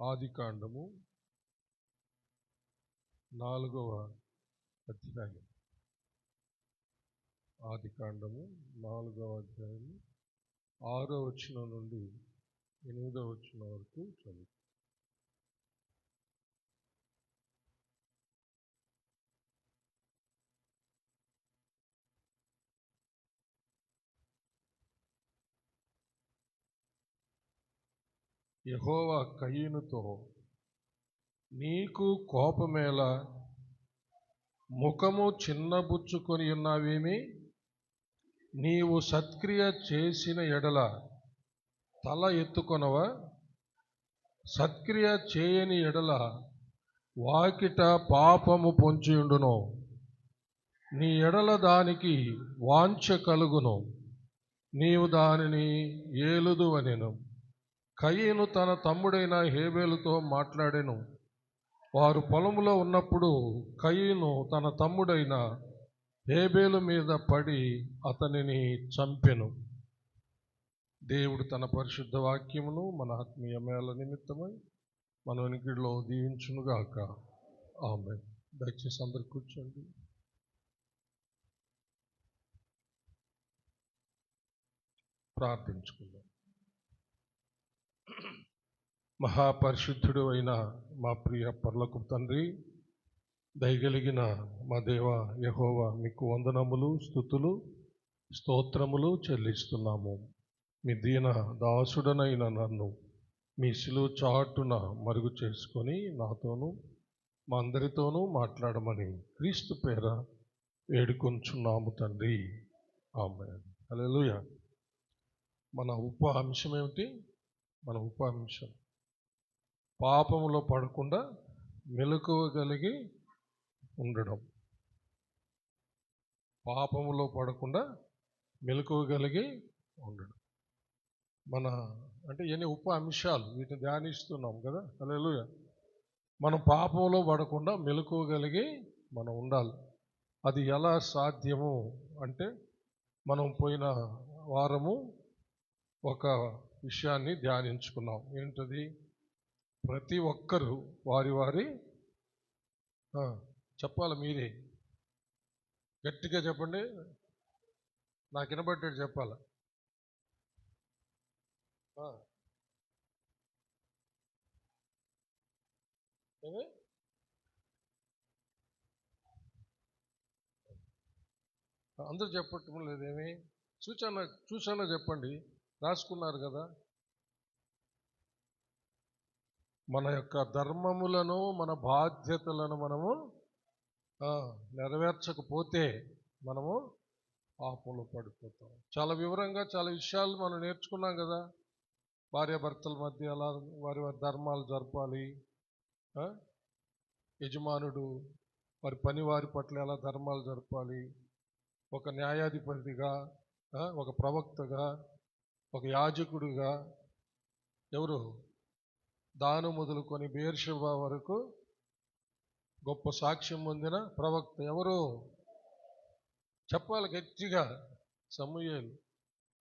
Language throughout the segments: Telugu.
ఆదికాండము 4వ అధ్యాయం. ఆదికాండము 4వ అధ్యాయం 6వ వచనం నుండి 8వ వచనం వరకు చదువు. యెహోవా కయీనుతో, నీకు కోపమేలా? ముఖము చిన్నబుచ్చుకొని ఉన్నావేమి? నీవు సత్క్రియ చేసిన ఎడల తల ఎత్తుకొనవా? సత్క్రియ చేయని ఎడల వాకిట పాపము పొంచియుండును. నీ ఎడల దానికి వాంఛ కలుగును, నీవు దానిని ఏలుదువనెను. కయీను తన తమ్ముడైన హేబేలుతో మాట్లాడెను. వారు పొలములో ఉన్నప్పుడు కయీను తన తమ్ముడైన హేబేలు మీద పడి అతనిని చంపెను. దేవుడు తన పరిశుద్ధ వాక్యమును మన ఆత్మీయ మేళ నిమిత్తమై మన వెనుకడిలో దీవించునుగాక. ఆమేన్. దయచేసి అందరు కూర్చోండి. ప్రార్థించుకుందాం. మహాపరిశుద్ధుడు అయిన మా ప్రియ పరలోకపు తండ్రి, దయగలిగిన మా దేవ యెహోవా, మీకు వందనములు, స్తుతులు, స్తోత్రములు చెల్లిస్తున్నాము. మీ దీన దాసుడనైన నన్ను మీ శిలువ చాటున మరుగు చేసుకొని నాతోనూ మా అందరితోనూ మాట్లాడమని క్రీస్తు పేర వేడుకొంచున్నాము తండ్రి. ఆమేన్. హల్లెలూయా. మన అంశం ఏమిటి? మన అంశం పాపములో పడకుండా మెలకువగలిగి ఉండడం. పాపములో పడకుండా మెలకువగలిగి ఉండడం. మన అంటే ఎన్ని అంశాలు వీటిని ధ్యానిస్తున్నాం కదా. హల్లెలూయా. మనం పాపంలో పడకుండా మెలకువగలిగి మనం ఉండాలి. అది ఎలా సాధ్యము అంటే, మనం పోయిన వారము ఒక విషయాన్ని ధ్యానించుకున్నాం. ఏంటది? ప్రతి ఒక్కరూ వారి వారి చెప్పాలి. మీరే గట్టిగా చెప్పండి, నాకు వినబడ్డాడు చెప్పాలి. అందరూ చెప్పటం లేదేమి? చూసానో చెప్పండి. రాసుకున్నారు కదా. మన యొక్క ధర్మములను, మన బాధ్యతలను మనము నెరవేర్చకపోతే మనము పాపంలో పడిపోతాం. చాలా వివరంగా చాలా విషయాలు మనం నేర్చుకున్నాం కదా. భార్యాభర్తల మధ్య ఎలా వారి ధర్మాలు జరపాలి, యజమానుడు వారి పని వారి పట్ల ఎలా ధర్మాలు జరపాలి, ఒక న్యాయాధిపతిగా, ఒక ప్రవక్తగా, ఒక యాజకుడిగా, ఎవరు దాను మొదలుకొని బెయేర్షెబా వరకు గొప్ప సాక్ష్యం పొందిన ప్రవక్త ఎవరు? చెప్పాలి గట్టిగా. సమూయేలు.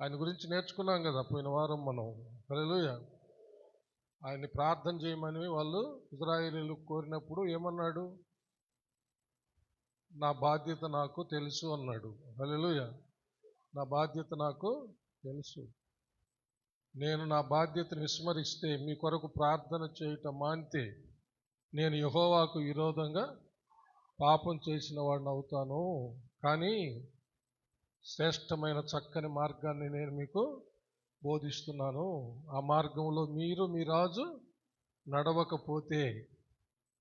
ఆయన గురించి నేర్చుకున్నాం కదా పోయిన వారం మనం. హల్లెలూయా. ఆయన్ని ప్రార్థన చేయమని వాళ్ళు ఇశ్రాయేలీయులు కోరినప్పుడు ఏమన్నాడు? నా బాధ్యత నాకు తెలుసు అన్నాడు. హల్లెలూయా. నా బాధ్యత నాకు తెలుసు. నేను నా బాధ్యతను విస్మరిస్తే, మీ కొరకు ప్రార్థన చేయటం మానితే, నేను యెహోవాకు విరోధంగా పాపం చేసిన వాడిని అవుతాను. కానీ శ్రేష్టమైన చక్కని మార్గాన్ని నేను మీకు బోధిస్తున్నాను. ఆ మార్గంలో మీరు మీ రాజు నడవకపోతే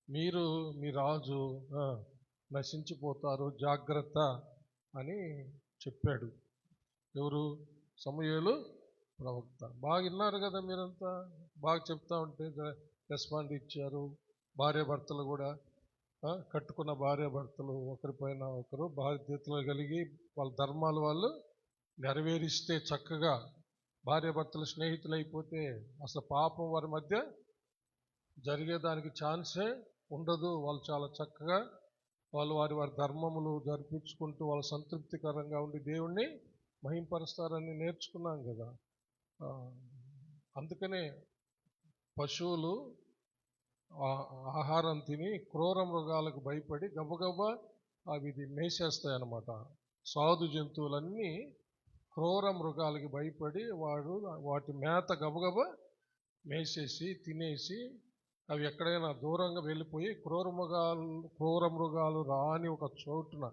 మీరు మీ రాజు నశించిపోతారు, జాగ్రత్త అని చెప్పాడు. ఎవరు? సమూయేలు ప్రవక్త. బాగా విన్నారు కదా మీరంతా. బాగా చెప్తా ఉంటే రెస్పాండ్ ఇచ్చారు. భార్యాభర్తలు కూడా, కట్టుకున్న భార్యాభర్తలు ఒకరిపైన ఒకరు బాధ్యతలు కలిగి వాళ్ళ ధర్మాలు వాళ్ళు నెరవేరిస్తే, చక్కగా భార్యాభర్తలు స్నేహితులు అయిపోతే అసలు పాపం వారి మధ్య జరిగేదానికి ఛాన్సే ఉండదు. వాళ్ళు చాలా చక్కగా వాళ్ళు వారి ధర్మములు జరిపించుకుంటూ వాళ్ళు సంతృప్తికరంగా ఉండి దేవుణ్ణి మహింపరుస్తారని నేర్చుకున్నాం కదా. అందుకనే పశువులు ఆహారం తిని క్రూర మృగాలకు భయపడి గబగబా అవి మేసేస్తాయి అన్నమాట. సాధు జంతువులన్నీ క్రూర మృగాలకి భయపడి వాటి మేత గబగబా మేసేసి తినేసి అవి ఎక్కడైనా దూరంగా వెళ్ళిపోయి క్రూర మృగాలు రాని ఒక చోటున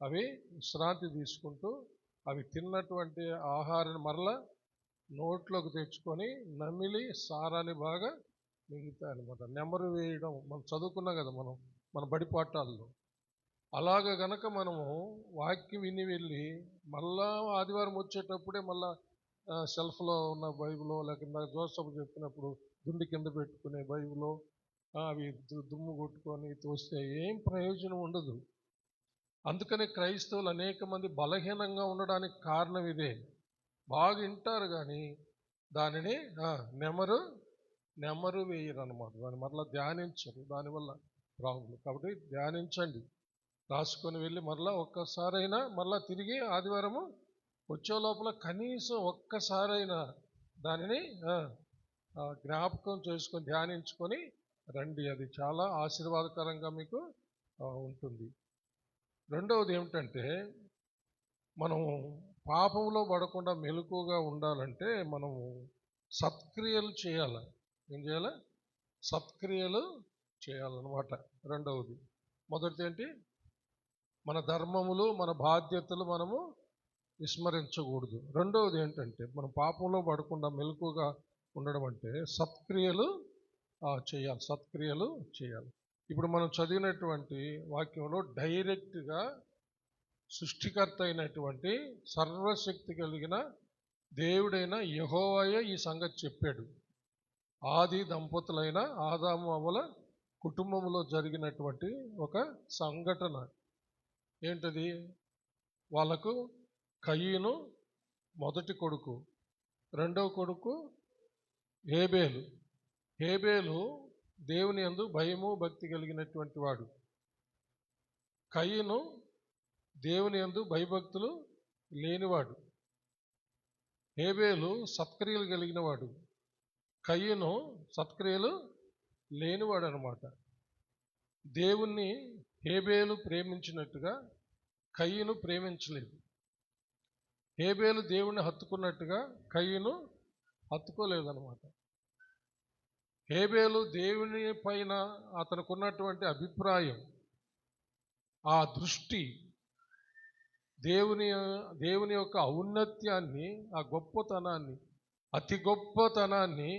అవి విశ్రాంతి తీసుకుంటూ అవి తిన్నటువంటి ఆహారాన్ని మరలా నోట్లోకి తెచ్చుకొని నమిలి సారాన్ని బాగా మిగుతాయన్నమాట. నెమరు వేయడం మనం చదువుకున్నాం కదా మన బడి పాఠాల్లో. అలాగ గనక మనము వాక్యం విని వెళ్ళి మళ్ళా ఆదివారం వచ్చేటప్పుడే మళ్ళా షెల్ఫ్లో ఉన్న బైబిలో లేకుండా జోసఫ్ చెప్పినప్పుడు దుండి కింద పెట్టుకునే బైబిలో అవి దుమ్ము కొట్టుకొని తోస్తే ఏం ప్రయోజనం ఉండదు. అందుకని క్రైస్తవులు అనేక మంది బలహీనంగా ఉండడానికి కారణం ఇదే. బాగా వింటారు కానీ దానిని నెమరు వేయరు అనమాట. దాని మరలా ధ్యానించరు. దానివల్ల ప్రాబ్లం. కాబట్టి ధ్యానించండి, రాసుకొని వెళ్ళి మరలా ఒక్కసారైనా మరలా తిరిగి ఆదివారము వచ్చే లోపల కనీసం ఒక్కసారైనా దానిని జ్ఞాపకం చేసుకొని ధ్యానించుకొని రండి. అది చాలా ఆశీర్వాదకరంగా మీకు ఉంటుంది. రెండవది ఏమిటంటే, మనము పాపంలో పడకుండా మెలకుగా ఉండాలంటే మనము సత్క్రియలు చేయాలి. ఏం చేయాలి? సత్క్రియలు చేయాలన్నమాట. రెండవది. మొదటిది ఏంటి? మన ధర్మములు, మన బాధ్యతలు మనము విస్మరించకూడదు. రెండవది ఏంటంటే, మనం పాపంలో పడకుండా మెలకుగా ఉండడం అంటే సత్క్రియలు చేయాలి. సత్క్రియలు చేయాలి. ఇప్పుడు మనం చదివినటువంటి వాక్యంలో డైరెక్ట్గా సృష్టికర్త అయినటువంటి సర్వశక్తి కలిగిన దేవుడైన యెహోవాయే ఈ సంగతి చెప్పాడు. ఆది దంపతులైన ఆదాము అవ్వల కుటుంబంలో జరిగినటువంటి ఒక సంఘటన ఏంటది? వాళ్ళకు కయీను మొదటి కొడుకు, రెండవ కొడుకు హేబేలు. హేబేలు దేవుని యందు భయము భక్తి కలిగినటువంటి వాడు. కయీను దేవుని యందు భయభక్తులు లేనివాడు. హేబేలు సత్క్రియలు కలిగిన వాడు. కయీను సత్క్రియలు లేనివాడు అనమాట. దేవుణ్ణి హేబేలు ప్రేమించినట్టుగా కయీను ప్రేమించలేదు. హేబేలు దేవుణ్ణి హత్తుకున్నట్టుగా కయీను హత్తుకోలేదన్నమాట. హేబేలు దేవుని పైన అతనుకున్నటువంటి అభిప్రాయం, ఆ దృష్టి, దేవుని యొక్క ఔన్నత్యాన్ని, ఆ గొప్పతనాన్ని, అతి గొప్పతనాన్ని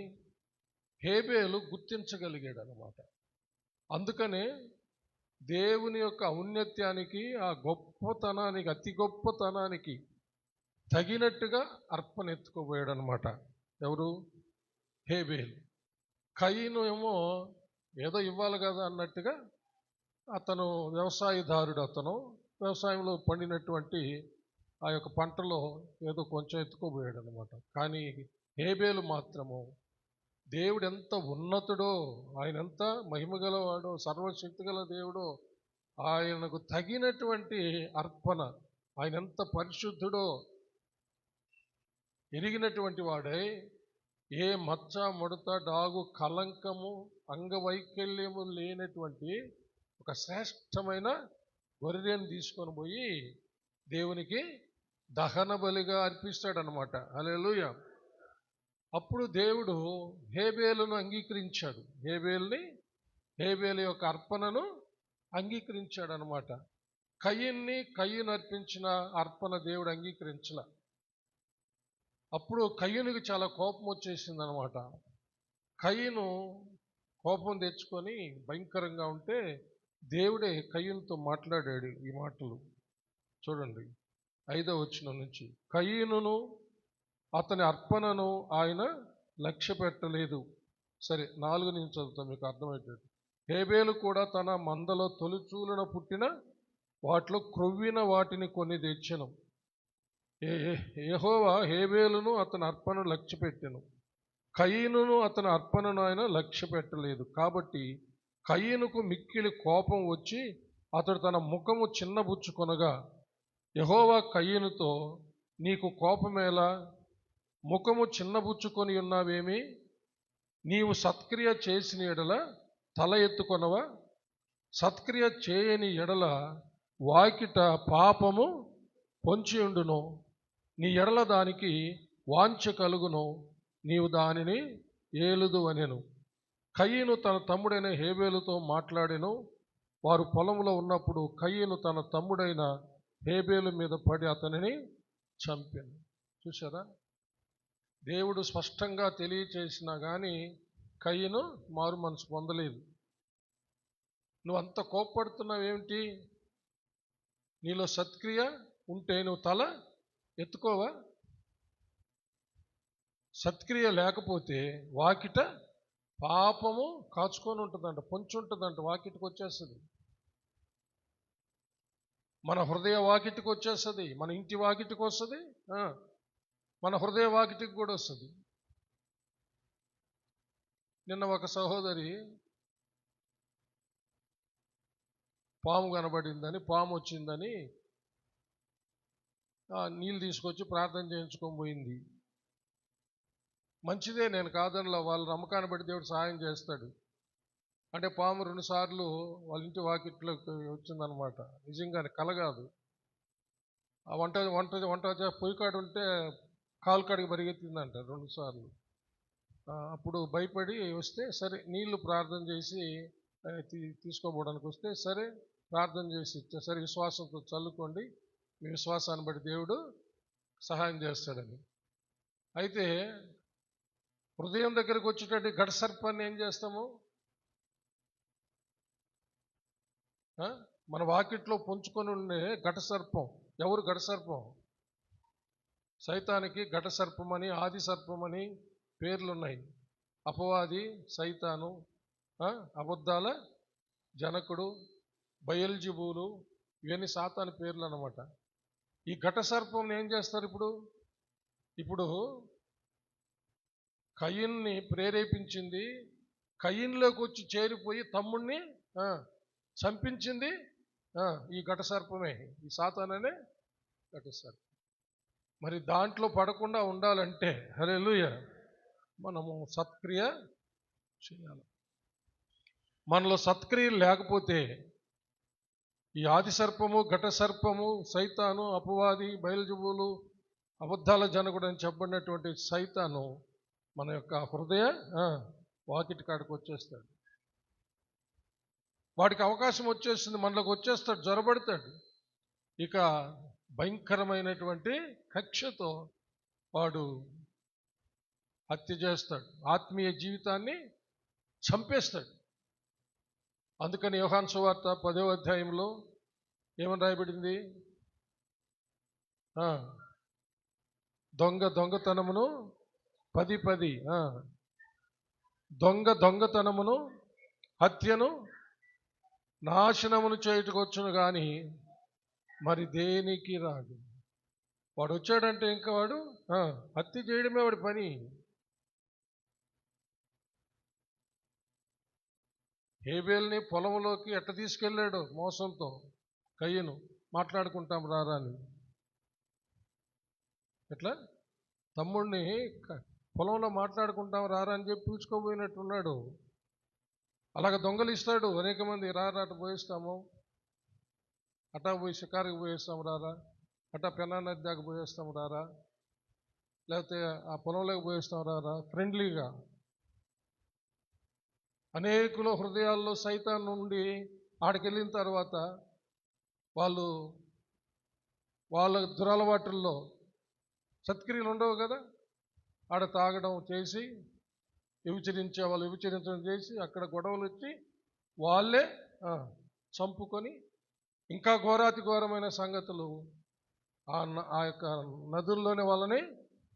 హేబేలు గుర్తించగలిగాడు అన్నమాట. అందుకనే దేవుని యొక్క ఔన్నత్యానికి, ఆ గొప్పతనానికి, అతి గొప్పతనానికి తగినట్టుగా అర్పణ ఎత్తుకోబోయాడు అనమాట. ఎవరు? హేబేలు. కయీను ఏమో ఏదో ఇవ్వాలి కదా అన్నట్టుగా అతను వ్యవసాయదారుడు. అతను వ్యవసాయంలో పండినటువంటి ఆ యొక్క పంటలో ఏదో కొంచెం ఎత్తుకోబోయాడు అనమాట. కానీ హేబేలు మాత్రము దేవుడు ఎంత ఉన్నతుడో, ఆయన ఎంత మహిమగలవాడో, సర్వశక్తి గల దేవుడో, ఆయనకు తగినటువంటి అర్పణ, ఆయన ఎంత పరిశుద్ధుడో ఎరిగినటువంటి వాడై ఏ మచ్చ, ముడత, డాగు, కలంకము, అంగవైకల్యము లేనటువంటి ఒక శ్రేష్టమైన గొర్రెను తీసుకొని పోయి దేవునికి దహన బలిగా అర్పిస్తాడనమాట. హల్లెలూయా. అప్పుడు దేవుడు హేబేలును అంగీకరించాడు. హేబేలు యొక్క అర్పణను అంగీకరించాడు అనమాట. కయీను అర్పించిన అర్పణ దేవుడు అంగీకరించలా. అప్పుడు కయీనుకి చాలా కోపం వచ్చేసింది అనమాట. కయీను కోపం తెచ్చుకొని భయంకరంగా ఉంటే దేవుడే కయీనుతో మాట్లాడాడు ఈ మాటలు. చూడండి 5వ వచనం నుంచి. కయీనును అతని అర్పణను ఆయన లక్ష్య పెట్టలేదు. సరే, 4 నుంచి చదువుతాం మీకు అర్థమయ్యేటట్టు. హేబేలు కూడా తన మందలో తొలిచూలున పుట్టిన వాటిలో క్రొవ్విన వాటిని కొన్ని తెచ్చెను. యెహోవా హేబేలును అతని అర్పణను లక్ష్య పెట్టెను. కయీనును అతని అర్పణను ఆయన లక్ష్య పెట్టలేదు. కాబట్టి కయీనుకు మిక్కిలి కోపం వచ్చి అతడు తన ముఖము చిన్నబుచ్చుకొనగా యెహోవా కయీనుతో, నీకు కోపమేలా? ముఖము చిన్నబుచ్చుకొని ఉన్నావేమి? నీవు సత్క్రియ చేసిన యెడల తల ఎత్తుకొనవా? సత్క్రియ చేయని ఎడల వాకిట పాపము పొంచి ఉండును, నీ ఎడల దానికి వాంఛ కలుగును, నీవు దానిని ఏలుదు అనెను. కయీను తన తమ్ముడైన హేబేలుతో మాట్లాడెను. వారు పొలంలో ఉన్నప్పుడు కయీను తన తమ్ముడైన హేబేలు మీద పడి అతనిని చంపాను. చూసారా, దేవుడు స్పష్టంగా తెలియచేసినా కానీ కయీను మారు మనసు పొందలేదు. నువ్వు అంత కోప్పడుతున్నావు ఏమిటి? నీలో సత్క్రియ ఉంటే నువ్వు తల ఎత్తుకోవా? సత్క్రియ లేకపోతే వాకిట పాపము కాచుకొని ఉంటుందంట, పొంచి ఉంటుందంట, వాకిటికి వచ్చేస్తుంది. మన హృదయ వాకిటికి వచ్చేస్తుంది, మన ఇంటి వాకిటికి వస్తుంది, మన హృదయ వాకిటికి కూడా వస్తుంది. నిన్న ఒక సహోదరి పాము కనబడిందని, పాము వచ్చిందని నీళ్ళు తీసుకొచ్చి ప్రార్థన చేయించుకొని పోయింది. మంచిదే, నేను కాదనలా, వాళ్ళ నమ్మకాన్ని బట్టి దేవుడు సహాయం చేస్తాడు. అంటే పాము 2 సార్లు వాళ్ళ ఇంటి వాకిట్లోకి వచ్చిందనమాట. నిజంగానే కలగాదు. ఆ వంట పొయ్యి కాడు ఉంటే కాలు కాడికి పరిగెత్తిందంట 2 సార్లు. అప్పుడు భయపడి వస్తే సరే, నీళ్లు ప్రార్థన చేసి తీసుకోపోవడానికి వస్తే సరే ప్రార్థన చేసి ఇచ్చా, సరే విశ్వాసంతో చల్లుకోండి, మీ విశ్వాసాన్ని బట్టి దేవుడు సహాయం చేస్తాడని. అయితే హృదయం దగ్గరకు వచ్చేటట్టు ఘట సర్పాన్ని ఏం చేస్తాము? మన వాకిట్లో పొంచుకొని ఉండే ఘట సర్పం. ఎవరు ఘట సర్పం? సైతానికి ఘట సర్పమని, ఆది సర్పమని పేర్లున్నాయి. అపవాది, సైతాను, అబద్ధాల జనకుడు, బయల్జెబూలు, ఇవన్నీ సాతాను పేర్లు అన్నమాట. ఈ ఘట సర్పం ఏం చేస్తారు? ఇప్పుడు కయీన్ని ప్రేరేపించింది, కయీన్లోకి వచ్చి చేరిపోయి తమ్ముణ్ణి చంపించింది ఈ ఘట సర్పమే, ఈ సాతాననే ఘట సర్పం. మరి దాంట్లో పడకుండా ఉండాలంటే హల్లెలూయా మనము సత్క్రియ చేయాలి. మనలో సత్క్రియలు లేకపోతే ఈ ఆది సర్పము, ఘట సర్పము, సైతాను, అపవాది, బయల్జెబూలు, అబద్ధాల జనకుడు అని చెప్పబడినటువంటి సైతాను మన యొక్క హృదయ వాకిటి కాడికి వచ్చేస్తాడు. వాడికి అవకాశం వచ్చేస్తుంది, మనలోకి వచ్చేస్తాడు, జొరబడతాడు. ఇక భయంకరమైనటువంటి కక్షతో వాడు హత్య చేస్తాడు, ఆత్మీయ జీవితాన్ని చంపేస్తాడు. అందుకని యోహాను సువార్త 10వ అధ్యాయంలో ఏమని రాయబడింది? దొంగతనమును 10 దొంగతనమును, హత్యను, నాశనమును చేయుటకొచ్చును కానీ మరి దేనికి రాడు. వాడు వచ్చాడంటే ఇంకా వాడు హత్య చేయడమే వాడి పని. హేబేల్ని పొలంలోకి ఎట్ట తీసుకెళ్ళాడు మోసంతో కయీను, మాట్లాడుకుంటాం రారా అని. ఎట్లా తమ్ముడిని పొలంలో మాట్లాడుకుంటాం రారా అని చెప్పి పిలుచుకోబోయినట్టున్నాడు. అలాగ దొంగలు ఇస్తాడు అనేక మంది, రారా అటు పోయిస్తాము, అటా పోయి షికారుకి పోయేస్తాము రారా, అటా పెన్నా నది దాకా పోయేస్తాము రారా, లేకపోతే ఆ పొలంలోకి పోయేస్తాం రారా, ఫ్రెండ్లీగా. అనేకుల హృదయాల్లో సైతాన్ నుండి ఆడికెళ్ళిన తర్వాత వాళ్ళ దురలవాటుల్లో సత్క్రియలు ఉండవు కదా, ఆడ తాగడం చేసి వాళ్ళు విభచరించడం చేసి అక్కడ గొడవలు వచ్చి వాళ్ళే చంపుకొని, ఇంకా ఘోరాతి ఘోరమైన సంగతులు ఆ యొక్క నదుల్లోనే వాళ్ళని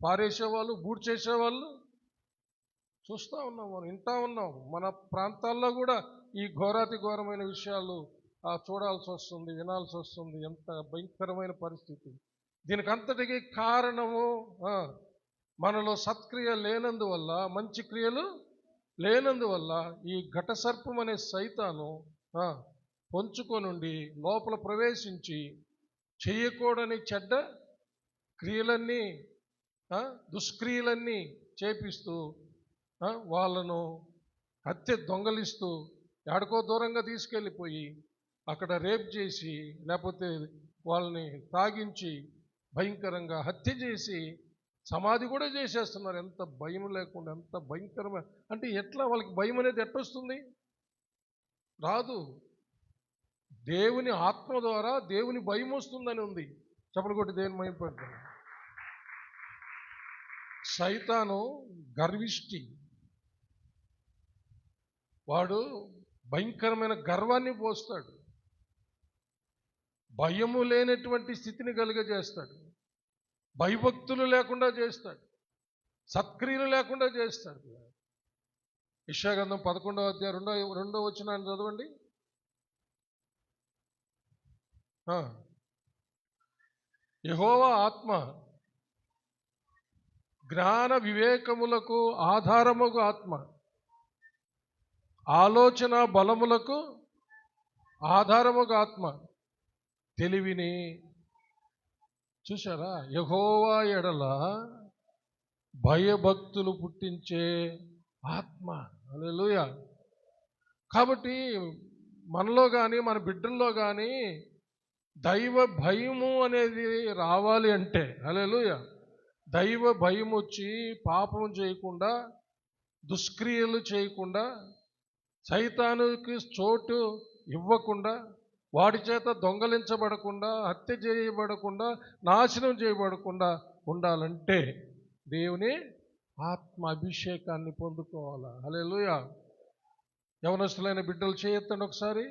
పారేసేవాళ్ళు, బూడ్ చేసేవాళ్ళు చూస్తూ ఉన్నాం, మనం వింటూ ఉన్నాం. మన ప్రాంతాల్లో కూడా ఈ ఘోరాతి ఘోరమైన విషయాలు చూడాల్సి వస్తుంది, వినాల్సి వస్తుంది. ఎంత భయంకరమైన పరిస్థితి. దీనికి అంతటికీ కారణము మనలో సత్క్రియ లేనందువల్ల, మంచి క్రియలు లేనందువల్ల ఈ ఘట సర్పం అనే సైతాను పొంచుకొనుండి లోపల ప్రవేశించి చేయకూడని చెడ్డ క్రియలన్నీ, దుష్క్రియలన్నీ చేపిస్తూ వాళ్ళను దొంగలిస్తూ ఎక్కడికో దూరంగా తీసుకెళ్ళిపోయి అక్కడ రేప్ చేసి, లేకపోతే వాళ్ళని తాగించి భయంకరంగా హత్య చేసి సమాధి కూడా చేసేస్తున్నారు. ఎంత భయం లేకుండా, ఎంత భయంకరమైన, అంటే ఎట్లా వాళ్ళకి భయం అనేది ఎట్టొస్తుంది? రాదు. దేవుని ఆత్మ ద్వారా దేవుని భయం వస్తుందని ఉంది. చెప్పలు కొట్టి దేవుని భయం పెడతాను. సైతాను గర్విష్టి, వాడు భయంకరమైన గర్వాన్ని పోస్తాడు, భయము లేనటువంటి స్థితిని కలిగజేస్తాడు, భయభక్తులు లేకుండా చేస్తాడు, సత్క్రియలు లేకుండా చేస్తాడు. యెషయా గ్రంథం 11వ అధ్యాయం 2వ వచనాన్ని చదవండి. యెహోవా ఆత్మ జ్ఞాన వివేకములకు ఆధారముగు ఆత్మ, ఆలోచన బలములకు ఆధారముగా ఆత్మ, తెలివిని, చూశారా, యెహోవా ఎడల భయభక్తులు పుట్టించే ఆత్మ. హల్లెలూయా. కాబట్టి మనలో కానీ మన బిడ్డల్లో కానీ దైవ భయము అనేది రావాలి అంటే, హల్లెలూయా, దైవ భయం వచ్చి పాపం చేయకుండా, దుష్క్రియలు చేయకుండా, సైతానుకి చోటు ఇవ్వకుండా, వాడి చేత దొంగలించబడకుండా, హత్య చేయబడకుండా, నాశనం చేయబడకుండా ఉండాలంటే దేవుని ఆత్మ అభిషేకాన్ని పొందుకోవాలా. హల్లెలూయా. యవనస్తులైన బిడ్డలు చేయొత్తండి ఒకసారి.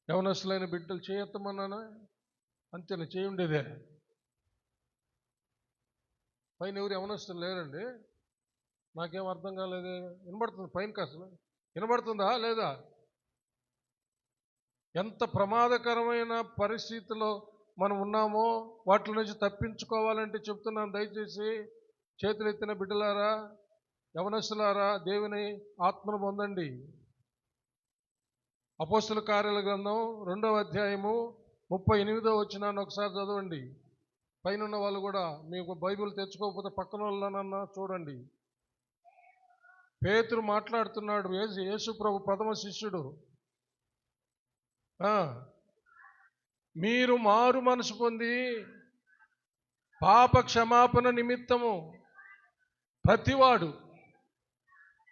యవనస్తులైన బిడ్డలు చేయొత్తమన్నానా? అంతేనా? చేయుండేదే. పైన ఎవరు యవనస్తులు లేరండి? నాకేం అర్థం కాలేదే. వినబడుతుంది పైన అసలు? వినబడుతుందా లేదా? ఎంత ప్రమాదకరమైన పరిస్థితిలో మనం ఉన్నామో వాటి నుంచి తప్పించుకోవాలంటే చెప్తున్నాను. దయచేసి చేతులెత్తిన బిడ్డలారా, యవనస్తులారా, దేవుని ఆత్మను పొందండి. అపోస్తుల కార్యాల గ్రంథం 2వ అధ్యాయము 38వ వచనాన్ని ఒకసారి చదవండి. పైన వాళ్ళు కూడా, మీకు బైబిల్ తెచ్చుకోకపోతే పక్కన వాళ్ళనన్నా చూడండి. పేతురు మాట్లాడుతున్నాడు, యేసు ప్రభు ప్రథమ శిష్యుడు. మీరు మారు మనసు పొంది పాప క్షమాపణ నిమిత్తము ప్రతివాడు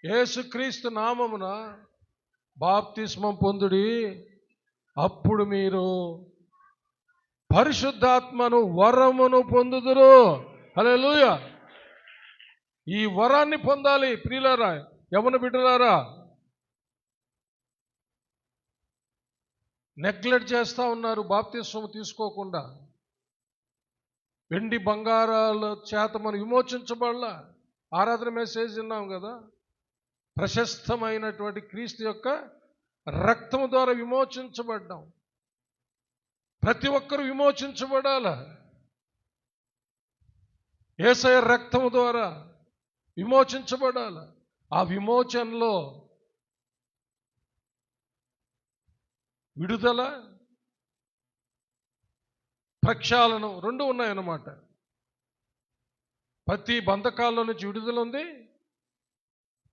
యేసుక్రీస్తు నామమున బాప్తిస్మం పొందుడి, అప్పుడు మీరు పరిశుద్ధాత్మను వరమును పొందుదురు. హల్లెలూయా. ఈ వరాన్ని పొందాలి ప్రియులారా, యవన బిడ్డలారా. నెగ్లెక్ట్ చేస్తూ ఉన్నారు బాప్తిస్మం తీసుకోకుండా. వెండి బంగారాల చేత మనం విమోచించబడలా. ఆరాధన మెసేజ్ విన్నాం కదా, ప్రశస్తమైనటువంటి క్రీస్తు యొక్క రక్తము ద్వారా విమోచించబడ్డాం. ప్రతి ఒక్కరూ విమోచించబడాల. యేసయ్య రక్తము ద్వారా విమోచించబడాల. ఆ విమోచనలో విడుదల, ప్రక్షాళన రెండు ఉన్నాయన్నమాట. ప్రతి బంధకాల్లో నుంచి విడుదల ఉంది,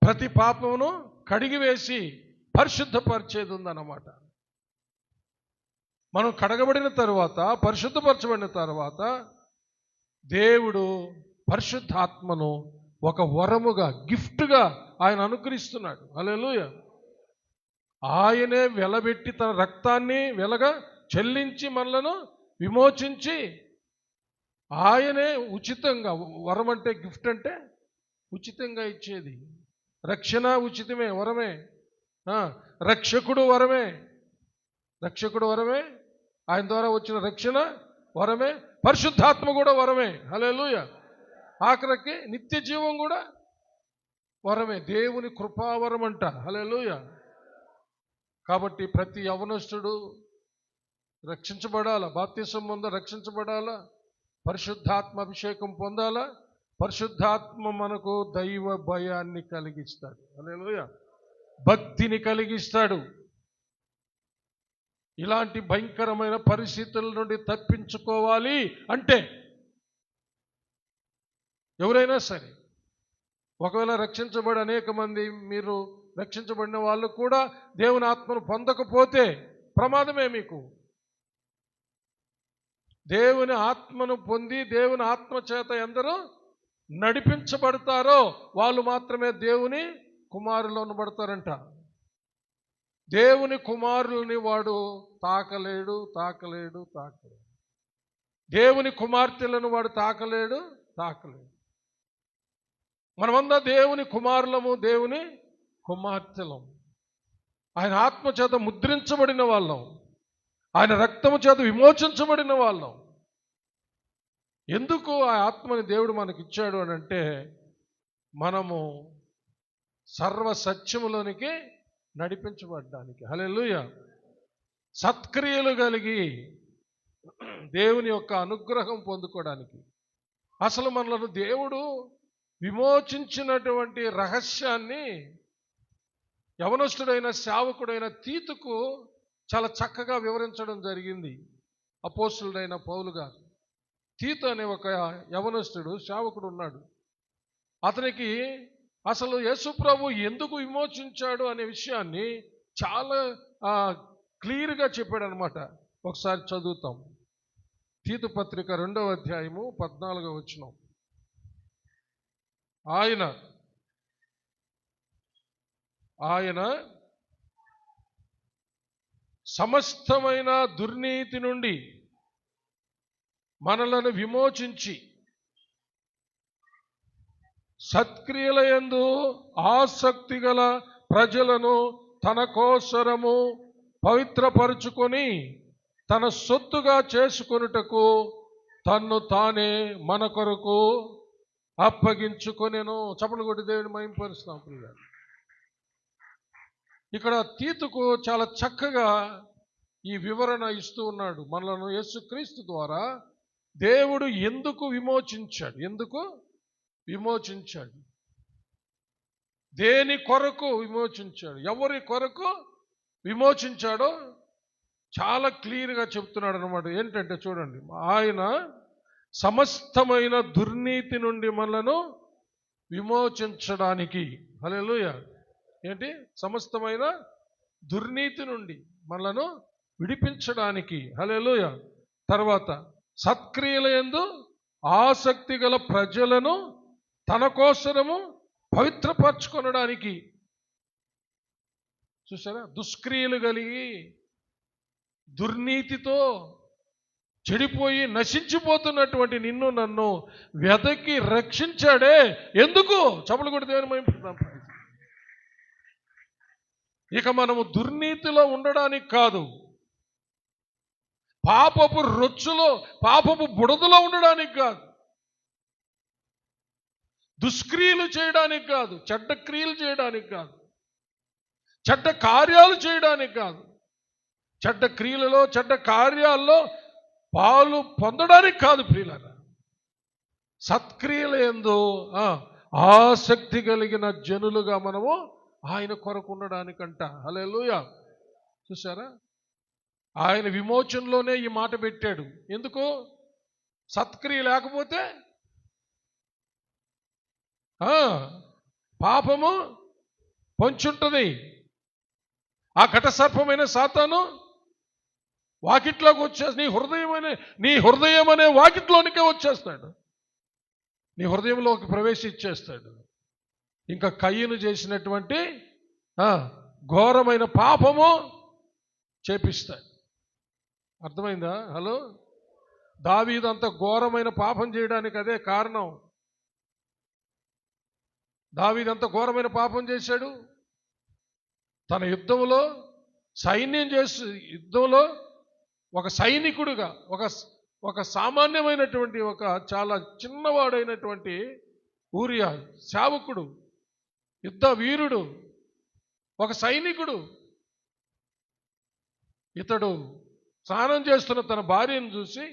ప్రతి పాపమును కడిగివేసి పరిశుద్ధపరిచేది ఉందన్నమాట. మనం కడగబడిన తర్వాత, పరిశుద్ధపరచబడిన తర్వాత దేవుడు పరిశుద్ధాత్మను ఒక వరముగా, గిఫ్ట్గా ఆయన అనుగ్రహిస్తున్నాడు. హల్లెలూయా. ఆయనే వెలబెట్టి తన రక్తాన్ని వెలగా చెల్లించి మనలను విమోచించి, ఆయనే ఉచితంగా, వరం అంటే గిఫ్ట్ అంటే ఉచితంగా ఇచ్చేది. రక్షణ ఉచితమే, వరమే. రక్షకుడు వరమే, రక్షకుడు వరమే. ఆయన ద్వారా వచ్చిన రక్షణ వరమే. పరిశుద్ధాత్మ కూడా వరమే. హల్లెలూయా. ఆఖరికి నిత్య జీవం కూడా వరమే. దేవుని కృపావరం అంట. హల్లెలూయా. కాబట్టి ప్రతి యవనస్తుడు రక్షించబడాలా, బాప్తిసం పొంద రక్షించబడాలా, పరిశుద్ధాత్మ అభిషేకం పొందాలా. పరిశుద్ధాత్మ మనకు దైవ భయాన్ని కలిగిస్తాడు. హల్లెలూయా. భక్తిని కలిగిస్తాడు. ఇలాంటి భయంకరమైన పరిస్థితుల నుండి తప్పించుకోవాలి అంటే ఎవరైనా సరే, ఒకవేళ రక్షించబడి అనేక మంది మీరు రక్షించబడిన వాళ్ళు కూడా దేవుని ఆత్మను పొందకపోతే ప్రమాదమే మీకు. దేవుని ఆత్మను పొంది దేవుని ఆత్మ చేత ఎందరో నడిపించబడతారో వాళ్ళు మాత్రమే దేవుని కుమారులు అనబడతారంట. దేవుని కుమారులని వాడు తాకలేడు. దేవుని కుమార్తెలను వాడు తాకలేడు. మనమంతా దేవుని కుమారులము, దేవుని కుమార్తెలం. ఆయన ఆత్మ చేత ముద్రించబడిన వాళ్ళం, ఆయన రక్తము చేత విమోచించబడిన వాళ్ళం. ఎందుకు ఆ ఆత్మని దేవుడు మనకి ఇచ్చాడు అని అంటే, మనము సర్వ సత్యములోనికి నడిపించబడ్డానికి. హల్లెలూయా. సత్క్రియలు కలిగి దేవుని యొక్క అనుగ్రహం పొందుకోవడానికి. అసలు మనలను దేవుడు విమోచించినటువంటి రహస్యాన్ని యవనస్తుడైన సేవకుడైన తీతుకు చాలా చక్కగా వివరించడం జరిగింది అపోస్తలుడైన పౌలు గారు. తీతు అనే ఒక యవనస్తుడు సేవకుడు ఉన్నాడు. అతనికి అసలు యేసుప్రభు ఎందుకు విమోచించాడు అనే విషయాన్ని చాలా క్లియర్గా చెప్పాడు అనమాట. ఒకసారి చదువుతాం. తీతు పత్రిక 2వ అధ్యాయము 14వ వచనం. ఆయన సమస్తమైన దుర్నీతి నుండి మనలను విమోచించి సత్క్రియలయందు ఆసక్తి గల ప్రజలను తన కోసరము పవిత్రపరుచుకొని తన సొత్తుగా చేసుకొనుటకు తన్ను తానే మన కొరకు అప్పగించుకొనెను. చప్పట్లు కొట్టి దేవుని మహిమపరుస్తున్నాం పిల్లలు. ఇక్కడ తీతుకు చాలా చక్కగా ఈ వివరణ ఇస్తూ ఉన్నాడు. మనలను యేసుక్రీస్తు ద్వారా దేవుడు ఎందుకు విమోచించాడు, దేని కొరకు విమోచించాడు, ఎవరి కొరకు విమోచించాడో చాలా క్లియర్గా చెప్తున్నాడు అనమాట. ఏంటంటే చూడండి, ఆయన సమస్తమైన దుర్నీతి నుండి మనలను విమోచించడానికి. హల్లెలూయా. ఏంటి? సమస్తమైన దుర్నీతి నుండి మనలను విడిపించడానికి. హల్లెలూయా. తర్వాత సత్క్రియలయందు ఆసక్తి గల ప్రజలను తన కోసరము పవిత్రపరచుకొనడానికి. చూసారా? దుష్క్రియలు కలిగి దుర్నీతితో చెడిపోయి నశించిపోతున్నటువంటి నిన్ను నన్ను వెదకి రక్షించాడే. ఎందుకు? చప్పట్లు కొట్టి దేవుని మహిమ. ఇక మనము దుర్నీతిలో ఉండడానికి కాదు, పాపపు రొచ్చులో పాపపు బుడదలో ఉండడానికి కాదు, దుష్క్రియలు చేయడానికి కాదు, చెడ్డ క్రియలు చేయడానికి కాదు, చెడ్డ కార్యాలు చేయడానికి కాదు, చెడ్డ క్రియలలో చెడ్డ కార్యాల్లో పాలు పొందడానికి కాదు ప్రియులారా. సత్క్రియల యందు ఆసక్తి కలిగిన జనులుగా మనము ఆయన కొరకు ఉండడానికంట. హల్లెలూయా. చూసారా? ఆయన విమోచనలోనే ఈ మాట పెట్టాడు. ఎందుకు? సత్క్రియ లేకపోతే పాపము పొంచుంటుంది. ఆ ఘటసర్పమైన సాతాను వాకిట్లోకి వచ్చేసి నీ హృదయం అనే వాకిట్లోనికే వచ్చేస్తాడు, నీ హృదయంలోకి ప్రవేశించేస్తాడు. ఇంకా కయ్యను చేసినటువంటి ఘోరమైన పాపము చేపిస్తాడు. అర్థమైందా? హలో. దావీదు అంత ఘోరమైన పాపం చేయడానికి అదే కారణం. దావీదు అంత ఘోరమైన పాపం చేశాడు. తన యుద్ధంలో ఒక సైనికుడుగా, ఒక సామాన్యమైనటువంటి ఒక చాలా చిన్నవాడైనటువంటి ఊరియా సేవకుడు, యుద్ధ వీరుడు, ఒక సైనికుడు, ఇతడు స్నానం చేస్తున్న తన భార్యను చూసి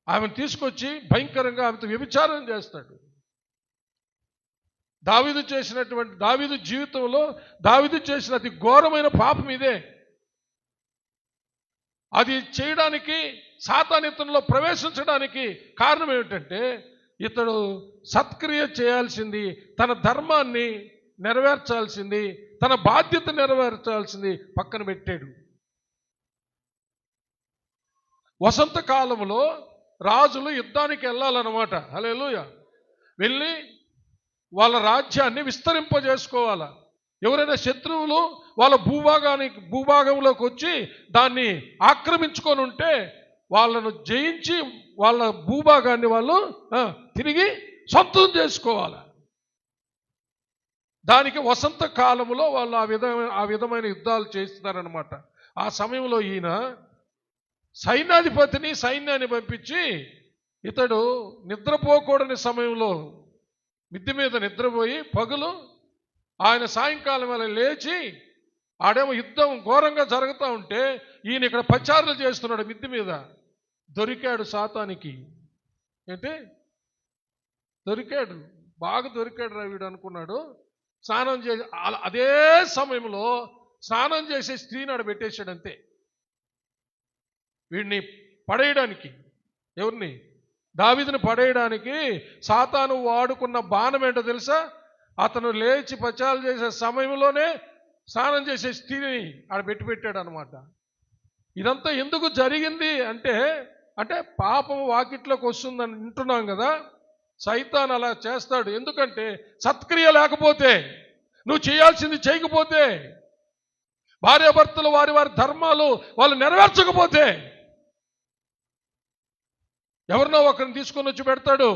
ఆమెను తీసుకొచ్చి భయంకరంగా ఆమెతో వ్యభిచారం చేస్తాడు. దావీదు జీవితంలో దావీదు చేసిన అతి ఘోరమైన పాపం ఇదే. అది చేయడానికి, సాతాను ఇతనిలో ప్రవేశించడానికి కారణం ఏమిటంటే, ఇతడు సత్క్రియ చేయాల్సింది, తన ధర్మాన్ని నెరవేర్చాల్సింది, తన బాధ్యత నెరవేర్చాల్సింది పక్కన పెట్టాడు. వసంతకాలంలో రాజులు యుద్ధానికి వెళ్ళాలన్నమాట. హల్లెలూయా. వెళ్ళి వాళ్ళ రాజ్యాన్ని విస్తరింపజేసుకోవాలా. ఎవరైనా శత్రువులు వాళ్ళ భూభాగంలోకి వచ్చి దాన్ని ఆక్రమించుకొని ఉంటే వాళ్ళను జయించి వాళ్ళ భూభాగాన్ని వాళ్ళు తిరిగి సొంతం చేసుకోవాలి. దానికి వసంత కాలంలో వాళ్ళు ఆ విధమైన యుద్ధాలు చేస్తున్నారనమాట. ఆ సమయంలో ఈయన సైన్యాన్ని పంపించి, ఇతడు నిద్రపోకూడని సమయంలో మిద్దె మీద నిద్రపోయి పగులు ఆయన సాయంకాలం వేళ లేచి ఆడేమో యుద్ధం ఘోరంగా జరుగుతూ ఉంటే ఈయన ఇక్కడ పచారులు చేస్తున్నాడు మిద్దె మీద. దొరికాడు సాతానికి. ఏంటి దొరికాడు, బాగా దొరికాడు రా వీడు అనుకున్నాడు. స్నానం చేసి అదే సమయంలో స్నానం చేసే స్త్రీని ఆడ పెట్టేశాడు అంతే. వీడిని పడేయడానికి, ఎవరిని? దావీదుని పడేయడానికి సాతాను వాడుకున్న బాణం ఏంటో తెలుసా? అతను లేచి పచాలు చేసే సమయంలోనే స్నానం చేసే స్త్రీని ఆడ పెట్టాడు అనమాట. ఇదంతా ఎందుకు జరిగింది అంటే పాపం వాకిట్లోకి వస్తుందని వింటున్నాం కదా. సైతాన్ అలా చేస్తాడు. ఎందుకంటే సత్క్రియ లేకపోతే, నువ్వు చేయాల్సింది చేయకపోతే, భార్యాభర్తలు వారి ధర్మాలు వాళ్ళు నెరవేర్చకపోతే ఎవరినో ఒకరిని తీసుకొని వచ్చి పెడతాడు.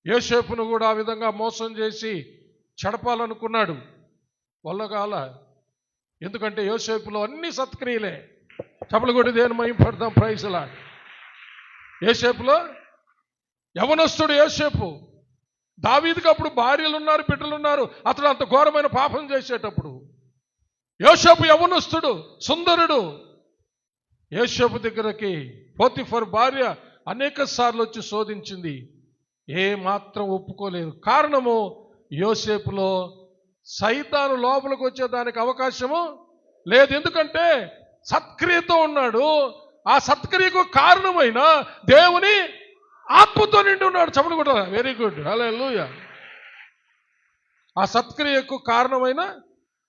యోసేపును కూడా ఆ విధంగా మోసం చేసి చెడపాలనుకున్నాడు. వల్లగాల. ఎందుకంటే యోసేపులో అన్ని సత్క్రియలే. చపలు కొట్టి దేని మహిమపడతాం. Praise lord. యోసేపులో యవనస్తుడు యోసేపు. దావీదుకి అప్పుడు భార్యలు ఉన్నారు, బిడ్డలు ఉన్నారు. అతడు అంత ఘోరమైన పాపం చేసేటప్పుడు యోసేపు యవనస్తుడు, సుందరుడు. యోసేపు దగ్గరకి పోతిఫర్ భార్య అనేక సార్లు వచ్చి శోధించింది, ఏ మాత్రం ఒప్పుకోలేదు. కారణము యోసేపులో సైతాను లోపలికి వచ్చేదానికి అవకాశము లేదు. ఎందుకంటే సత్క్రియతో ఉన్నాడు. ఆ సత్క్రియకు కారణమైన దేవుని ఆత్మతో నిండి ఉన్నాడు. చెప్పండి కూడా. Very good. హల్లెలూయా. ఆ సత్క్రియకు కారణమైన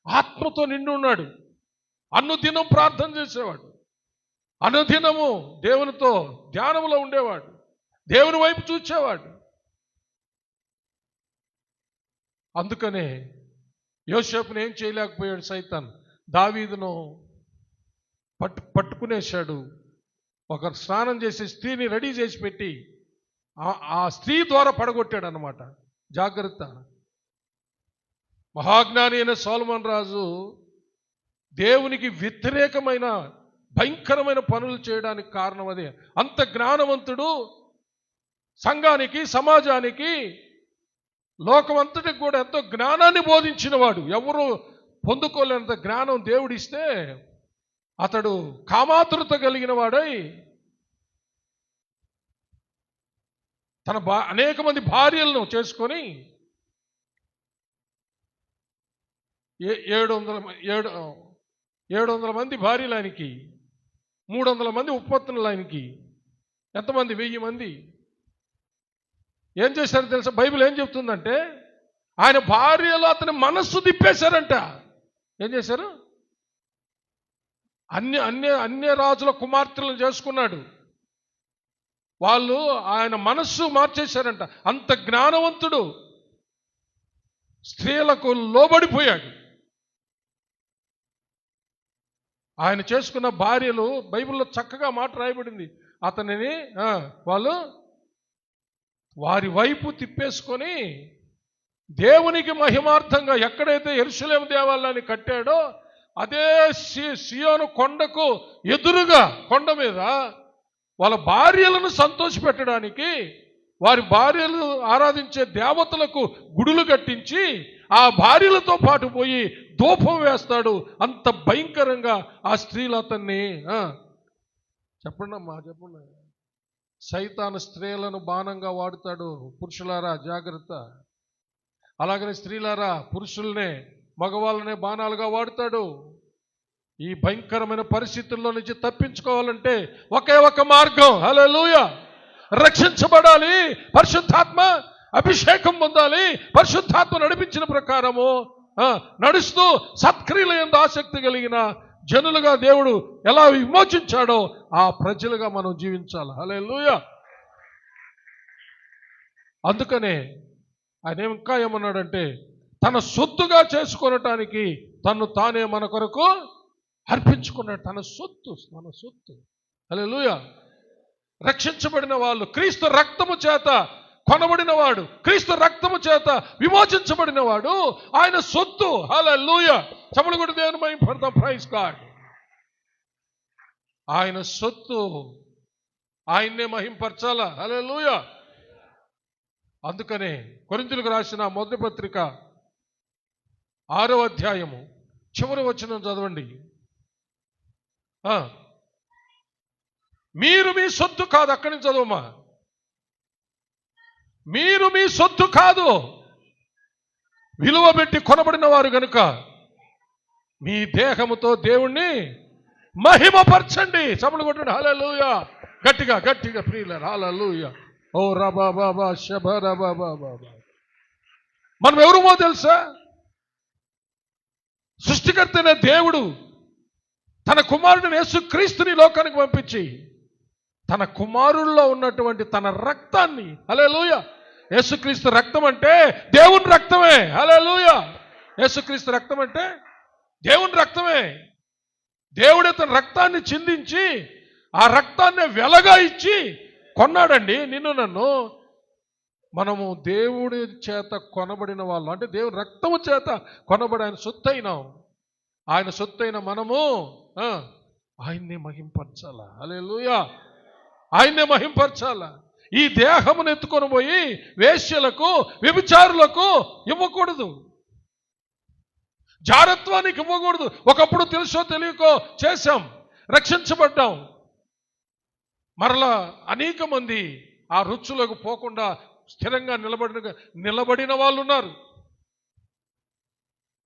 ఆత్మతో నిండి ఉన్నాడు. అనుదినం ప్రార్థన చేసేవాడు, అనుదినము దేవునితో ధ్యానంలో ఉండేవాడు, దేవుని వైపు చూచేవాడు. అందుకనే యోసేపుని ఏం చేయలేకపోయాడు సైతాన్. దావీదును పట్టుకునేశాడు. ఒక స్నానం చేసే స్త్రీని రెడీ చేసి పెట్టి ఆ స్త్రీ ద్వారా పడగొట్టాడు అన్నమాట. జాగ్రత్త. మహాజ్ఞాని అయిన సొలొమోను రాజు దేవునికి వ్యతిరేకమైన భయంకరమైన పనులు చేయడానికి కారణం అదే. అంత జ్ఞానవంతుడు, సంఘానికి, సమాజానికి, లోకమంతటికి కూడా ఎంతో జ్ఞానాన్ని బోధించిన వాడు. ఎవరు పొందుకోలేనంత జ్ఞానం దేవుడిస్తే అతడు కామాతురత కలిగిన వాడై తన అనేక మంది భార్యలను చేసుకొని 700 మంది భార్యలు ఆయనకి, 300 మంది ఉపపత్నులు ఆయనకి. ఎంతమంది? 1000 మంది. ఏం చేశారో తెలుసా? బైబిల్ ఏం చెప్తుందంటే ఆయన భార్యలు అతని మనస్సు తిప్పేశారంట. ఏం చేశారు? అన్య రాజుల కుమార్తెలను చేసుకున్నాడు. వాళ్ళు ఆయన మనస్సు మార్చేశారంట. అంత జ్ఞానవంతుడు. స్త్రీలకు లోబడిపోయాడు. ఆయన చేసుకున్న భార్యలు, బైబిల్లో చక్కగా మాట రాయబడింది, అతనిని వాళ్ళు వారి వైపు తిప్పేసుకొని దేవునికి మహిమార్థంగా ఎక్కడైతే యెరూషలేము దేవాలయాన్ని కట్టాడో అదే సియోను కొండకు ఎదురుగా కొండ మీద వాళ్ళ భార్యలను సంతోషపెట్టడానికి వారి భార్యలు ఆరాధించే దేవతలకు గుడులు కట్టించి ఆ భార్యలతో పాటు పోయి ధూపం వేస్తాడు. అంత భయంకరంగా ఆ స్త్రీలు అతన్ని చెప్పండి అమ్మా, చెప్పండి. సైతాను స్త్రీలను బాణంగా వాడుతాడు. పురుషులారా జాగ్రత్త. అలాగనే స్త్రీలారా పురుషుల్నే, మగవాళ్ళనే బాణాలుగా వాడుతాడు. ఈ భయంకరమైన పరిస్థితుల్లో నుంచి తప్పించుకోవాలంటే ఒకే ఒక మార్గం. హల్లెలూయా. రక్షించబడాలి, పరిశుద్ధాత్మ అభిషేకం పొందాలి, పరిశుద్ధాత్మ నడిపించిన ప్రకారము నడుస్తూ సత్క్రియల యందు ఆసక్తి కలిగిన జనులుగా దేవుడు ఎలా విమోచించాడో ఆ ప్రజలుగా మనం జీవించాలి. హల్లెలూయా. అందుకనే ఆయన ఇంకా ఏమన్నాడంటే, తన సొత్తుగా చేసుకొనటానికి తను తానే మన కొరకు అర్పించుకున్నాడు. తన సొత్తు. హల్లెలూయా. రక్షించబడిన వాళ్ళు, క్రీస్తు రక్తము చేత కొనబడిన వాడు, క్రీస్తు రక్తము చేత విమోచించబడిన వాడు ఆయన సొత్తు. హల్లెలూయా. చప్పట్లు కొట్టి దేవుని మహిమపడతాం. Praise God. ఆయన సొత్తు, ఆయన్నే మహింపరచాలా. హల్లెలూయా. అందుకనే కొరింథీయులకు రాసిన మొదటి పత్రిక 6వ అధ్యాయము చివరి వచనం చదవండి. మీరు మీ సొత్తు కాదు. అక్కడి నుంచి చదవమా. మీరు మీ సొత్తు కాదు, విలువ పెట్టి కొనబడిన వారు గనుక మీ దేహముతో దేవుణ్ణి మహిమపరచండి. చప్పట్లు కొట్టండి. హల్లెలూయా. గట్టిగా ప్రియులారా. హల్లెలూయా. ఓ రబాబా శబరబాబా. మనం ఎవరుమో తెలుసా? సృష్టికర్త అయిన దేవుడు తన కుమారుడిని యేసుక్రీస్తుని లోకానికి పంపించి తన కుమారుల్లో ఉన్నటువంటి తన రక్తాన్ని, హల్లెలూయా, యేసుక్రీస్తు రక్తం అంటే దేవుని రక్తమే. హల్లెలూయా. యేసుక్రీస్తు రక్తం అంటే దేవుని రక్తమే. దేవుడే తన రక్తాన్ని చిందించి ఆ రక్తాన్ని వెలగా ఇచ్చి కొన్నాడండి నిన్ను నన్ను. మనము దేవుడి చేత కొనబడిన వాళ్ళు, అంటే దేవుని రక్తము చేత కొనబడి ఆయన సొత్తైనాం. ఆయన సొత్తైన మనము ఆయన్నే మహింపరచాలా. హల్లెలూయా. ఆయన్నే మహింపరచాలా. ఈ దేహమును ఎత్తుకొని పోయి వేశ్యలకు, వ్యభిచారులకు ఇవ్వకూడదు, జారత్వానికి ఇవ్వకూడదు. ఒకప్పుడు తెలుసో తెలియకో చేశాం, రక్షించబడ్డాం. మరలా అనేక మంది ఆ రుచులకు పోకుండా స్థిరంగా నిలబడిన వాళ్ళు ఉన్నారు.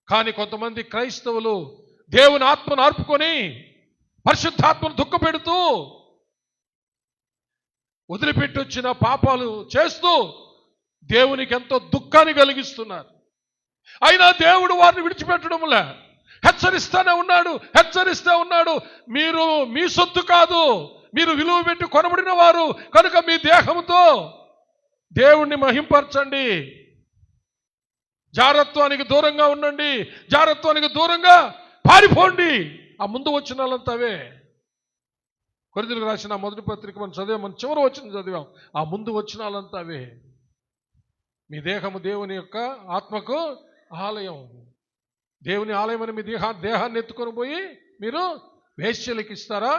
కానీ కొంతమంది క్రైస్తవులు దేవుని ఆత్మను ఆర్పుకొని పరిశుద్ధాత్మను దుఃఖపెడుతూ వదిలిపెట్టి వచ్చిన పాపాలు చేస్తూ దేవునికి ఎంతో దుఃఖాన్ని కలిగిస్తున్నారు. అయినా దేవుడు వారిని విడిచిపెట్టడంలే, హెచ్చరిస్తూ ఉన్నాడు. మీరు మీ సొత్తు కాదు, మీరు విలువ పెట్టి కొనబడిన వారు కనుక మీ దేహంతో దేవుణ్ణి మహింపరచండి. జారత్వానికి దూరంగా ఉండండి, జారత్వానికి దూరంగా పారిపోండి. ఆ ముందు వచ్చినాలంతా అవే. కొరింథీయులకు రాసిన మొదటి పత్రిక మనం చదివాం, మనం చివరి వచ్చిన చదివాం. ఆ ముందు వచ్చినాలంతా అవే. మీ దేహము దేవుని యొక్క ఆత్మకు ఆలయం. దేవుని ఆలయం అని మీ దేహాన్ని ఎత్తుకొని పోయి మీరు వేశ్యలకు ఇస్తారా?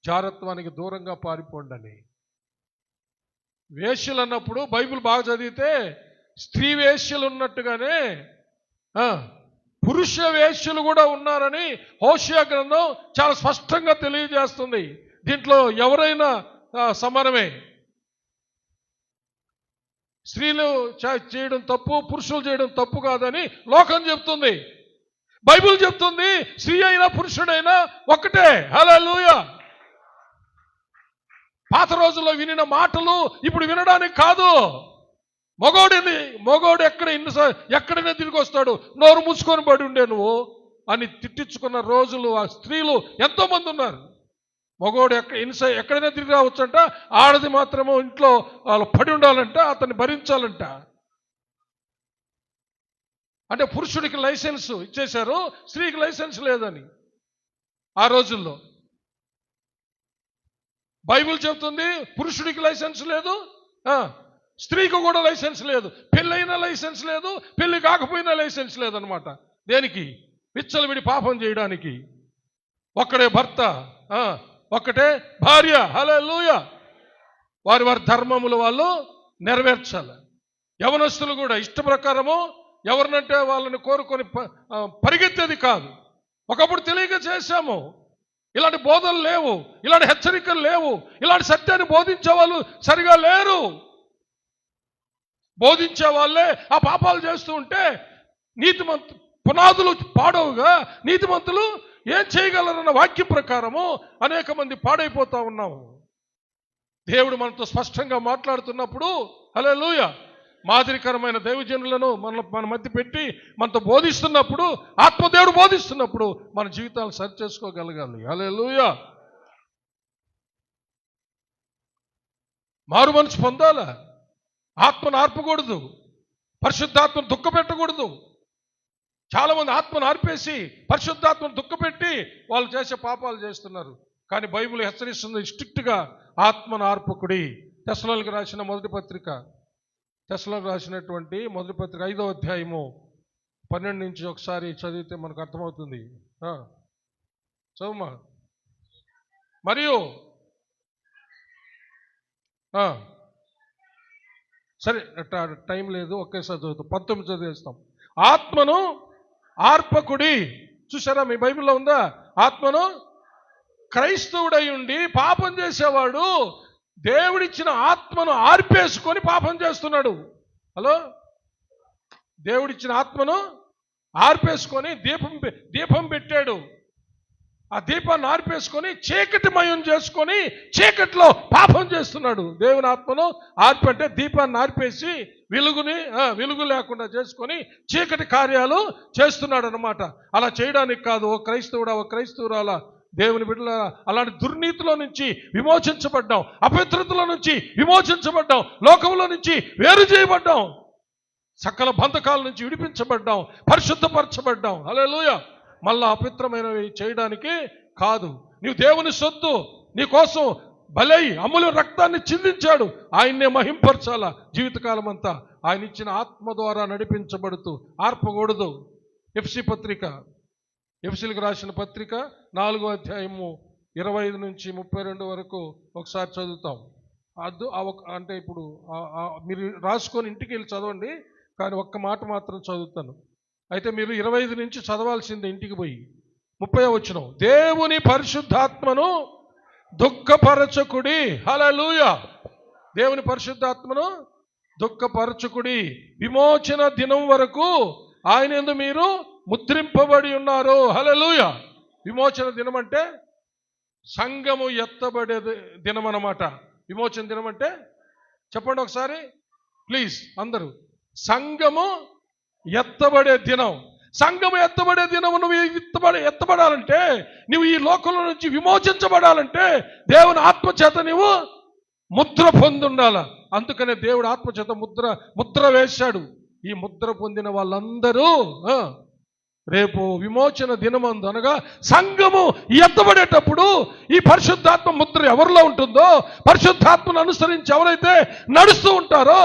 జారత్వానికి దూరంగా పారిపోండి అని. వేశ్యలు అన్నప్పుడు బైబిల్ బాగా చదివితే స్త్రీ వేశ్యలు ఉన్నట్టుగానే పురుష వేశ్యలు కూడా ఉన్నారని హోషేయ గ్రంథం చాలా స్పష్టంగా తెలియజేస్తుంది. దీంట్లో ఎవరైనా సమానమే. స్త్రీలు చేయడం తప్పు, పురుషులు చేయడం తప్పు కాదని లోకం చెప్తుంది. బైబిల్ చెప్తుంది స్త్రీ అయినా పురుషుడైనా ఒక్కటే. హల్లెలూయా. పాత రోజుల్లో వినిన మాటలు ఇప్పుడు వినడానికి కాదు. మగోడు ఎక్కడైనా తిరిగి వస్తాడు, నోరు మూసుకొని పడి ఉండే నువ్వు అని తిట్టించుకున్న రోజులు ఆ స్త్రీలు ఎంతో మంది ఉన్నారు. మగోడు ఎక్కడైనా తిరిగి రావచ్చంట, ఆడది మాత్రమో ఇంట్లో వాళ్ళు పడి ఉండాలంట, అతన్ని భరించాలంట. అంటే పురుషుడికి లైసెన్స్ ఇచ్చేశారు, స్త్రీకి లైసెన్స్ లేదని. ఆ రోజుల్లో బైబిల్ చెబుతుంది పురుషుడికి లైసెన్స్ లేదు, స్త్రీకి కూడా లైసెన్స్ లేదు. పెళ్ళైనా లైసెన్స్ లేదు, పెళ్లి కాకపోయినా లైసెన్స్ లేదనమాట. దేనికి? విచ్చలవిడి పాపం చేయడానికి. ఒక్కడే భర్త, ఒక్కటే భార్య. హల్లెలూయా. వారి ధర్మములు వాళ్ళు నెరవేర్చాలి. యవనస్తులు కూడా ఇష్ట ప్రకారము ఎవరినంటే వాళ్ళని కోరుకొని పరిగెత్తేది కాదు. ఒకప్పుడు తెలియక చేశాము. ఇలాంటి బోధనలు లేవు, ఇలాంటి హెచ్చరికలు లేవు, ఇలాంటి సత్యాన్ని బోధించే వాళ్ళు సరిగా లేరు. బోధించే వాళ్ళే ఆ పాపాలు చేస్తూ ఉంటే పునాదులు పాడవుగా నీతిమంతులు ఏం చేయగలరన్న వాక్యం ప్రకారము అనేక మంది పాడైపోతా ఉన్నాము. దేవుడు మనతో స్పష్టంగా మాట్లాడుతున్నప్పుడు హల్లెలూయా మాదిరికరమైన దైవజనులను మన మధ్య పెట్టి మనతో బోధిస్తున్నప్పుడు, ఆత్మదేవుడు బోధిస్తున్నప్పుడు మన జీవితాలు సరి చేసుకోగలగాలి. హల్లెలూయా. మారు మనసు పొందాలా, ఆత్మను ఆర్పకూడదు, పరిశుద్ధాత్మను దుఃఖపెట్టకూడదు. చాలా మంది ఆత్మను ఆర్పేసి పరిశుద్ధాత్మను దుఃఖపెట్టి వాళ్ళు చేసే పాపాలు చేస్తున్నారు. కానీ బైబిల్ హెచ్చరిస్తుంది స్ట్రిక్ట్గా, ఆత్మను ఆర్పకుడి. తెస్సలోనికీయులకు రాసిన మొదటి పత్రిక, తెస్సలోనికీయులకు రాసినటువంటి మొదటి పత్రిక 5వ అధ్యాయము 12 నుంచి ఒకసారి చదివితే మనకు అర్థమవుతుంది. చదువుమా. మరియు సరే టైం లేదు, ఒకేసారి చదువుతాం. 19 చదివేస్తాం. ఆత్మను ఆర్పకుడి. చూసారా, మీ బైబిల్లో ఉందా? ఆత్మను. క్రైస్తవుడై ఉండి పాపం చేసేవాడు దేవుడిచ్చిన ఆత్మను ఆర్పేసుకొని పాపం చేస్తున్నాడు. హలో, దేవుడిచ్చిన ఆత్మను ఆర్పేసుకొని దీపం పెట్టాడు. ఆ దీపాన్ని ఆర్పేసుకొని చీకటిమయం చేసుకొని చీకటిలో పాపం చేస్తున్నాడు. దేవుని ఆత్మను ఆర్పంటే దీపాన్ని ఆర్పేసి వెలుగు లేకుండా చేసుకొని చీకటి కార్యాలు చేస్తున్నాడు అన్నమాట. అలా చేయడానికి కాదు. ఓ క్రైస్తవుడా, ఓ క్రైస్తవురాలా, దేవుని బిడ్డల, అలాంటి దుర్నీతిలో నుంచి విమోచించబడ్డాం, అపవిత్రతలో నుంచి విమోచించబడ్డాం, లోకంలో నుంచి వేరు చేయబడ్డాం, సకల బంధకాల నుంచి విడిపించబడ్డాం, పరిశుద్ధపరచబడ్డాం. హల్లెలూయా. మళ్ళా అపవిత్రమైనవి చేయడానికి కాదు. నీవు దేవుని సొత్తు, నీ కోసం బలై అమూల్య రక్తాన్ని చిందించాడు. ఆయన్నే మహింపరచాలా జీవితకాలం అంతా. ఆయన ఇచ్చిన ఆత్మ ద్వారా నడిపించబడుతూ ఆర్పకూడదు. ఎఫెసీయులకు రాసిన పత్రిక 4వ అధ్యాయము 25 నుంచి 32 వరకు ఒకసారి చదువుతాం. అంటే ఇప్పుడు మీరు రాసుకొని ఇంటికి వెళ్ళి చదవండి, కానీ ఒక్క మాట మాత్రం చదువుతాను. అయితే మీరు 25 నుంచి చదవాల్సిందే ఇంటికి పోయి. 30వ వచనం, దేవుని పరిశుద్ధాత్మను దుఃఖపరచకుడి. హల్లెలూయా. దేవుని పరిశుద్ధాత్మను దుఃఖపరచకుడి, విమోచన దినం వరకు ఆయన యందు మీరు ముద్రింపబడి ఉన్నారు. హల్లెలూయా. విమోచన దినం అంటే సంఘము ఎత్తబడే దినం అన్నమాట. విమోచన దినం అంటే చెప్పండి ఒకసారి ప్లీజ్ అందరూ. సంఘము ఎత్తబడే దినం. సంఘము ఎత్తబడే దినం. నువ్వు ఎత్తబడాలంటే, నువ్వు ఈ లోకంలో నుంచి విమోచించబడాలంటే దేవుని ఆత్మచేత నువ్వు ముద్ర పొంది ఉండాల. అందుకనే దేవుడు ఆత్మచేత ముద్ర వేశాడు. ఈ ముద్ర పొందిన వాళ్ళందరూ రేపు విమోచన దినమందు అనగా సంఘము ఎత్తబడేటప్పుడు ఈ పరిశుద్ధాత్మ ముద్ర ఎవరిలో ఉంటుందో, పరిశుద్ధాత్మను అనుసరించి ఎవరైతే నడుస్తూ ఉంటారో,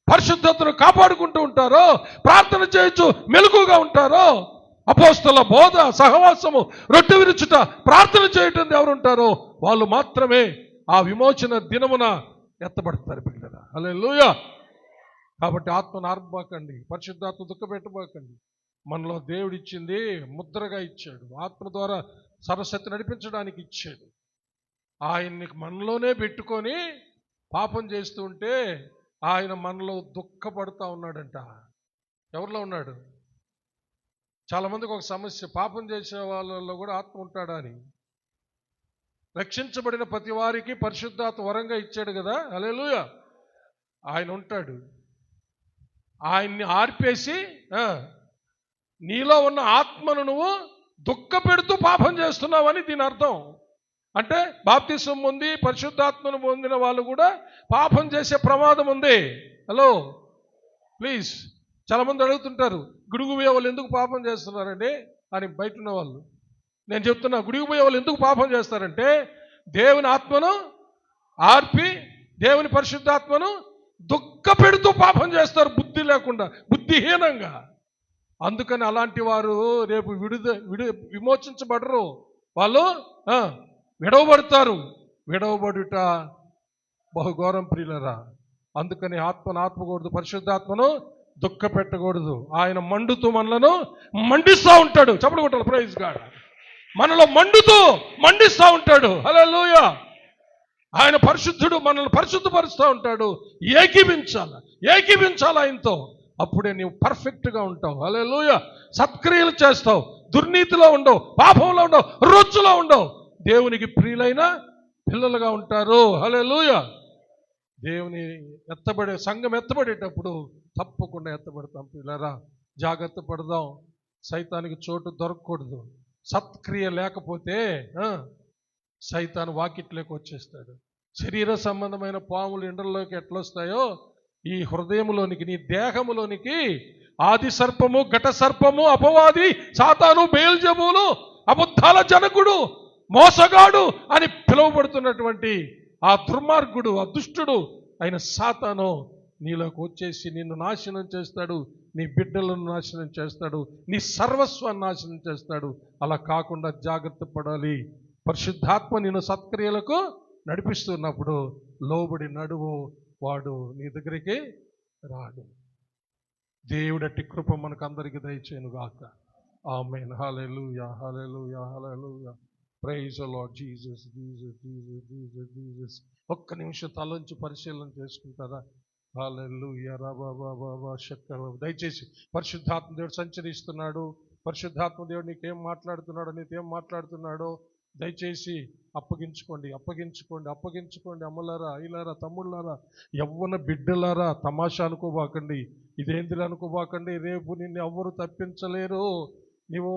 పరిశుద్ధతను కాపాడుకుంటూ ఉంటారో, ప్రార్థన చేయొచ్చు మెలకుగా ఉంటారో, అపోస్తల బోధ, సహవాసము, రొట్టె విరుచుట, ప్రార్థన చేయటం ఎవరుంటారో వాళ్ళు మాత్రమే ఆ విమోచన దినమున ఎత్తబడతారు పిల్లలు. హల్లెలూయా. కాబట్టి ఆత్మను ఆర్పబాకండి, పరిశుద్ధాత్మ దుఃఖపెట్టబాకండి. మనలో దేవుడిచ్చింది ముద్రగా ఇచ్చాడు. ఆత్మ ద్వారా సర్వశక్తి నడిపించడానికి ఇచ్చాడు. ఆయన్ని మనలోనే పెట్టుకొని పాపం చేస్తూ ఉంటే ఆయన మనలో దుఃఖపడుతూ ఉన్నాడంట. ఎవరిలో ఉన్నాడు? చాలామందికి ఒక సమస్య, పాపం చేసే వాళ్ళలో కూడా ఆత్మ ఉంటాడా అని. రక్షించబడిన ప్రతి వారికి పరిశుద్ధాత్మ వరంగా ఇచ్చాడు కదా. హల్లెలూయా. ఆయన ఉంటాడు. ఆయన్ని ఆర్పేసి నీలో ఉన్న ఆత్మను నువ్వు దుఃఖపెడుతూ పాపం చేస్తున్నావని దీని అర్థం. అంటే బాప్తిసం పొంది పరిశుద్ధాత్మను పొందిన వాళ్ళు కూడా పాపం చేసే ప్రమాదం ఉంది. Hello please. చాలామంది అడుగుతుంటారు, గుడికి పోయే వాళ్ళు ఎందుకు పాపం చేస్తున్నారండి అని బయట ఉన్న వాళ్ళు. నేను చెప్తున్నా, గుడికి పోయే వాళ్ళు ఎందుకు పాపం చేస్తారంటే దేవుని ఆత్మను ఆర్పి దేవుని పరిశుద్ధాత్మను దుఃఖపెడుతూ పాపం చేస్తారు, బుద్ధి లేకుండా, బుద్ధిహీనంగా. అందుకని అలాంటి వారు రేపు విమోచించబడరు. వాళ్ళు విడవబడతారు. విడవబడుట బహుఘోరం ప్రియులరా. అందుకని ఆత్మను ఆత్మకూడదు, పరిశుద్ధాత్మను దుఃఖ పెట్టకూడదు. ఆయన మండుతూ మనలను మండిస్తూ ఉంటాడు. చప్పుడు కొట్టాలి, ప్రైజ్ గాడ్. మనలో మండిస్తూ ఉంటాడు. హల్లెలూయా. ఆయన పరిశుద్ధుడు, మనల్ని పరిశుద్ధపరుస్తూ ఉంటాడు. ఏకీభించాలి ఆయనతో. అప్పుడే నీవు పర్ఫెక్ట్గా ఉంటావు. హల్లెలూయా. సత్క్రియలు చేస్తావు, దుర్నీతిలో ఉండవు, పాపంలో ఉండవు, రొచ్చులో ఉండవు. దేవునికి ప్రియులైన పిల్లలుగా ఉంటారు. హల్లెలూయా. దేవుని సంఘం ఎత్తబడేటప్పుడు తప్పకుండా ఎత్తబడతాం. పిల్లరా, జాగ్రత్త పడదాం. సైతానికి చోటు దొరకకూడదు. సత్క్రియ లేకపోతే సైతాను వాకిట్లోకి వచ్చేస్తాడు. శరీర సంబంధమైన పాములు ఇండ్లలోకి ఎట్లొస్తాయో ఈ హృదయంలోనికి, నీ దేహములోనికి ఆది సర్పము, ఘట సర్పము, అపవాది, సాతాను, బెయల్జెబూలు, అబద్ధాల జనకుడు, మోసగాడు అని పిలువబడుతున్నటువంటి ఆ దుర్మార్గుడు, ఆ దుష్టుడు అయిన సాతాను నీలోకి వచ్చేసి నిన్ను నాశనం చేస్తాడు, నీ బిడ్డలను నాశనం చేస్తాడు, నీ సర్వస్వాన్ని నాశనం చేస్తాడు. అలా కాకుండా జాగ్రత్త పడాలి. పరిశుద్ధాత్మ నిన్ను సత్క్రియలకు నడిపిస్తున్నప్పుడు లోబడి నడువు, వాడు నీ దగ్గరికి రాడు. దేవుడట్టి కృప మనకు అందరికీ దయచేయను గాక. Amen. Hallelujah, hallelujah, hallelujah. Praise the Lord. Jesus, Jesus, Jesus, Jesus, Jesus. ఒక్క నిమిషం తలంచి పరిశీలన చేసుకుంటారా? హల్లెలూయా. రబబబబ శక్కర. దయచేసి పరిశుద్ధాత్మ దేవుడు సంచరిస్తున్నాడు. పరిశుద్ధాత్మ దేవుడు నీకేం మాట్లాడుతున్నాడో, నీకేం మాట్లాడుతున్నాడో దయచేసి అప్పగించుకోండి, అప్పగించుకోండి, అప్పగించుకోండి. అమ్మలారా, అయ్యలారా, తమ్ముళ్ళారా, యవ్వన బిడ్డలారా, తమాషా అనుకోబాకండి, ఇదేంటిది అనుకోబాకండి. రేపు నిన్ను ఎవ్వరు తప్పించలేరు. నీవు